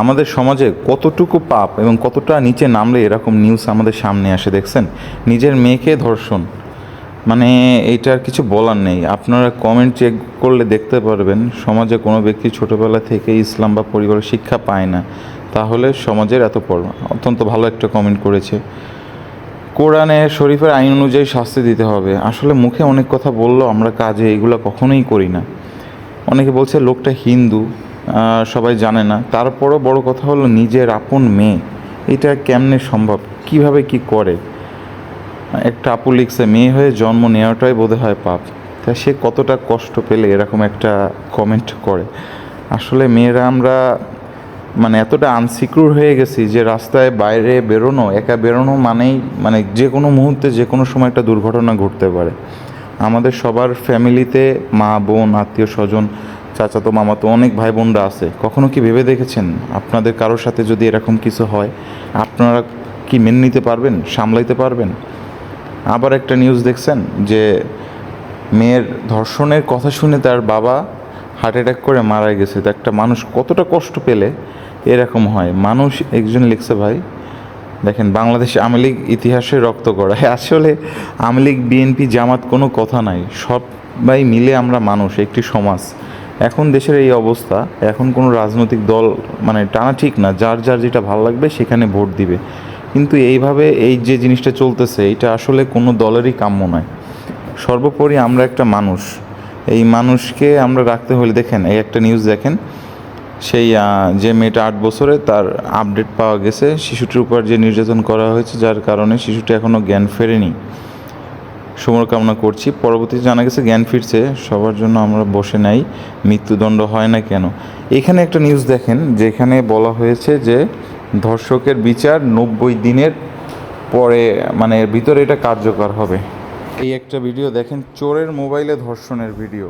আমাদের সমাজে কতটুকু পাপ এবং কতটা নিচে নামলে এরকম নিউজ আমাদের সামনে আসে দেখছেন। নিজের মেয়েকে ধর্ষণ, মানে এইটার কিছু বলার নেই। আপনারা কমেন্ট চেক করলে দেখতে পারবেন সমাজে কোনো ব্যক্তি ছোটোবেলা থেকে ইসলাম বা পরিবারের শিক্ষা পায় না, তাহলে সমাজের এত পর। অত্যন্ত ভালো একটা কমেন্ট করেছে। কোরআনে শরীফের আইন অনুযায়ী শাস্তি দিতে হবে। আসলে মুখে অনেক কথা বললেও আমরা কাজে এগুলো কখনোই করি না। অনেকে বলছে লোকটা হিন্দু, সবাই জানে না। তারপরও বড় কথা হলো নিজের আপন মেয়ে, এটা কেমনে সম্ভব, কিভাবে কি করে। একটা আপু লিখছে মেয়ে হয়ে জন্ম নেওয়াটাই বোধহয় হয় পাপ। তা সে কতটা কষ্ট পেলে এরকম একটা কমেন্ট করে। আসলে মেয়েরা আমরা মানে এতটা আনসিকিউর হয়ে গেছি যে রাস্তায় বাইরে বেরোনো, একা বেরোনো মানেই মানে যে কোনো মুহূর্তে যে কোনো সময় একটা দুর্ঘটনা ঘটতে পারে। আমাদের সবার ফ্যামিলিতে মা বোন আত্মীয় স্বজন চাচাতো মামাতো অনেক ভাই বোনরা আছে। কখনো কি ভেবে দেখেছেন আপনাদের কারোর সাথে যদি এরকম কিছু হয় আপনারা কি মেনে নিতে পারবেন, সামলাইতে পারবেন? আবার একটা নিউজ দেখছেন যে মেয়ের ধর্ষণের কথা শুনে তার বাবা হার্ট অ্যাটাক করে মারা গেছে। তো একটা মানুষ কতটা কষ্ট পেলে এরকম হয়। মানুষ একজন লিখছে ভাই দেখেন বাংলাদেশ আওয়ামী লীগ ইতিহাসে রক্ত গড়ায়। আসলে আওয়ামী লীগ বিএনপি জামাত কোনো কথা নাই, সবাই মিলে আমরা মানুষ, একটি সমাজ। এখন দেশের এই অবস্থা, এখন কোনো রাজনৈতিক দল মানে টানা ঠিক না, যার যার যেটা ভালো লাগবে সেখানে ভোট দিবে। কিন্তু এইভাবে এই যে জিনিসটা চলতেছে এটা আসলে কোনো দলেরই কাম্য নয়। সর্বোপরি আমরা একটা মানুষ, এই মানুষকে আমরা রাখতে হলে দেখেন এই একটা নিউজ দেখেন, সেই যে মেয়েটা 8 বছরে তার আপডেট পাওয়া গেছে শিশুটির উপর যে নির্যাতন করা হয়েছে, যার কারণে শিশুটি এখনও জ্ঞান ফেরেনি। শুভকামনা করছি। পরবর্তীতে জানা গেছে জ্ঞান ফিরছে। সবার জন্য আমরা বসে নাই, মৃত্যুদণ্ড হয় না কেন। এখানে একটা নিউজ দেখেন যেখানে বলা হয়েছে যে ধর্ষকের বিচার 90 দিনের পরে মানে ভিতরে এটা কার্যকর হবে। এই একটা ভিডিও দেখেন, চোরের মোবাইলে ধর্ষণের ভিডিও।